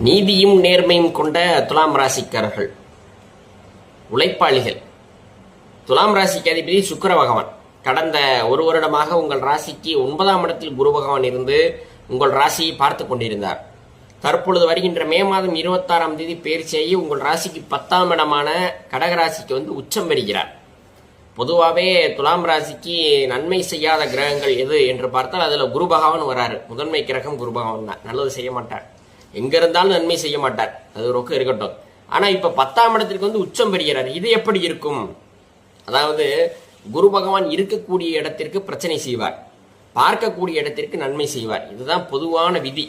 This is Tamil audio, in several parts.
நீதியும் நேர்மையும் கொண்ட துலாம் ராசிக்காரர்கள், உழைப்பாளிகள். துலாம் ராசிக்கு அதிபதி சுக்கிர பகவான். கடந்த ஒரு வருடமாக உங்கள் ராசிக்கு 9ஆம் இடத்தில் குரு பகவான் இருந்து உங்கள் ராசியை பார்த்து கொண்டிருந்தார். தற்பொழுது வருகின்ற மே மாதம் 26ஆம் தேதி பயிற்சியாகி உங்கள் ராசிக்கு 10ஆம் இடமான கடகராசிக்கு உச்சம் பெறுகிறார். பொதுவாகவே துலாம் ராசிக்கு நன்மை செய்யாத கிரகங்கள் எது என்று பார்த்தால் அதுல குரு பகவான் வராரு. முதன்மை கிரகம் குரு பகவான் தான். நல்லது செய்ய மாட்டார், எங்க இருந்தாலும் நன்மை செய்ய மாட்டார், அது ரொக்க இருக்கட்டும். ஆனா இப்ப 10ஆம் இடத்திற்கு உச்சம் பெறுகிறார். இது எப்படி இருக்கும்? அதாவது குரு பகவான் இருக்கக்கூடிய இடத்திற்கு பிரச்சனை செய்வார், பார்க்கக்கூடிய இடத்திற்கு நன்மை செய்வார். இதுதான் பொதுவான விதி.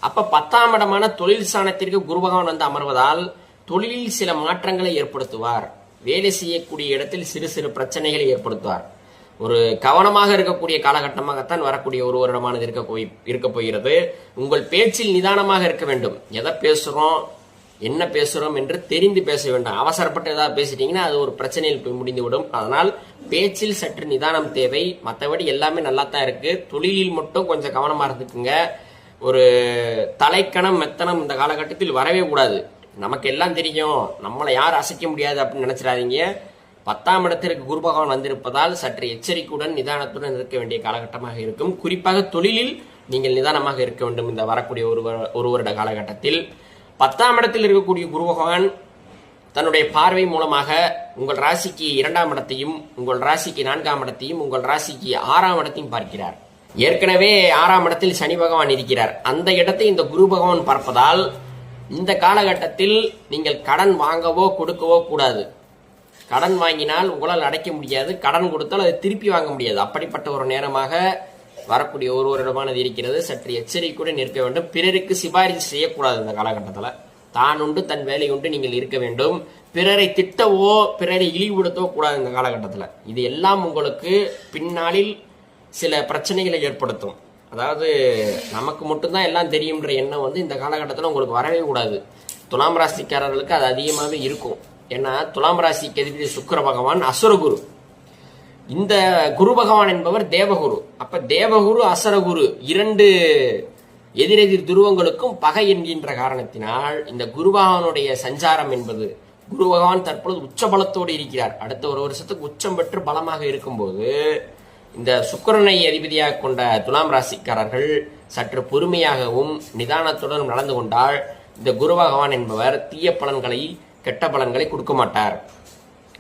அப்ப 10ஆம் இடமான தொழில் ஸ்தானத்திற்கு குரு பகவான் அமர்வதால் தொழிலில் சில மாற்றங்களை ஏற்படுத்துவார். வேலை செய்யக்கூடிய இடத்தில் சிறு சிறு பிரச்சனைகளை ஏற்படுத்துவார். ஒரு கவனமாக இருக்கக்கூடிய காலகட்டமாகத்தான் வரக்கூடிய ஒரு வருடமானது இருக்க போகிறது. உங்கள் பேச்சில் நிதானமாக இருக்க வேண்டும். எதை பேசுறோம், என்ன பேசுறோம் என்று தெரிந்து பேச வேண்டும். அவசரப்பட்டு ஏதாவது பேசிட்டீங்கன்னா அது ஒரு பிரச்சனையில் போய் முடிந்துவிடும். அதனால் பேச்சில் சற்று நிதானம் தேவை. மற்றபடி எல்லாமே நல்லா தான் இருக்கு. தொழிலில் மட்டும் கொஞ்சம் கவனமா இருந்துக்குங்க. ஒரு தலைக்கணம் மெத்தனம் இந்த காலகட்டத்தில் வரவே கூடாது. நமக்கு எல்லாம் தெரியும், நம்மளை யார் அசைக்க முடியாது அப்படின்னு நினைச்சிடாதீங்க. 10ஆம் இடத்திற்கு குரு பகவான் வந்திருப்பதால் சற்று எச்சரிக்கையுடன் நிதானத்துடன் இருக்க வேண்டிய காலகட்டமாக இருக்கும். குறிப்பாக தொழிலில் நீங்கள் நிதானமாக இருக்க வேண்டும். இந்த வரக்கூடிய ஒரு வருட காலகட்டத்தில் 10ஆம் இடத்தில் இருக்கக்கூடிய குரு பகவான் தன்னுடைய பார்வை மூலமாக உங்கள் ராசிக்கு 2ஆம் இடத்தையும், உங்கள் ராசிக்கு 4ஆம் இடத்தையும், உங்கள் ராசிக்கு 6ஆம் இடத்தையும் பார்க்கிறார். ஏற்கனவே 6ஆம் இடத்தில் சனி பகவான் இருக்கிறார். அந்த இடத்தை இந்த குரு பகவான் பார்ப்பதால் இந்த காலகட்டத்தில் நீங்கள் கடன் வாங்கவோ கொடுக்கவோ கூடாது. கடன் வாங்கினால் உங்களால் அடைக்க முடியாது, கடன் கொடுத்தால் அதை திருப்பி வாங்க முடியாது. அப்படிப்பட்ட ஒரு நேரமாக வரக்கூடிய ஒரு வருடமானது இருக்கிறது. சற்று எச்சரிக்கையுடன் இருக்க வேண்டும். பிறருக்கு சிபாரிசு செய்யக்கூடாது. இந்த காலகட்டத்தில் தான் உண்டு தன் வேலை உண்டு நீங்கள் இருக்க வேண்டும். பிறரை திட்டவோ பிறரை இழிவுபடுத்தவோ கூடாது இந்த காலகட்டத்தில். இது எல்லாம் உங்களுக்கு பின்னாளில் சில பிரச்சனைகளை ஏற்படுத்தும். அதாவது நமக்கு மட்டும்தான் எல்லாம் தெரியும்ன்ற எண்ணம் இந்த காலகட்டத்தில் உங்களுக்கு வரவே கூடாது. துலாம் ராசிக்காரர்களுக்கு அது அதிகமாகவே இருக்கும். ஏன்னா துலாம் ராசிக்கு அதிபதி சுக்கிர பகவான் அசுரகுரு. இந்த குரு பகவான் என்பவர் தேவகுரு. அப்ப தேவகுரு அசுரகுரு இரண்டு எதிரெதிர் துருவங்களுக்கும் பகை என்கின்ற காரணத்தினால் இந்த குரு பகவானுடைய சஞ்சாரம் என்பது, குரு பகவான் தற்பொழுது உச்ச பலத்தோடு இருக்கிறார். அடுத்த ஒரு வருஷத்துக்கு உச்சம் பெற்று பலமாக இருக்கும்போது இந்த சுக்கிரனை அதிபதியாக கொண்ட துலாம் ராசிக்காரர்கள் சற்று பொறுமையாகவும் நிதானத்துடன் நடந்து கொண்டால் இந்த குரு பகவான் என்பவர் தீய பலன்களை, கெட்ட பலன்களை கொடுக்க மாட்டார்.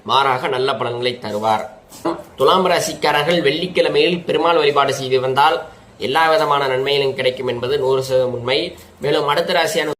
மாறாக நல்ல பலன்களை தருவார். துலாம் ராசிக்காரர்கள் வெள்ளிக்கிழமையில் பெருமாள் வழிபாடு செய்து வந்தால் எல்லா விதமான நன்மைகளும் கிடைக்கும் என்பது 100% உண்மை. மேலும் அடுத்த ராசியான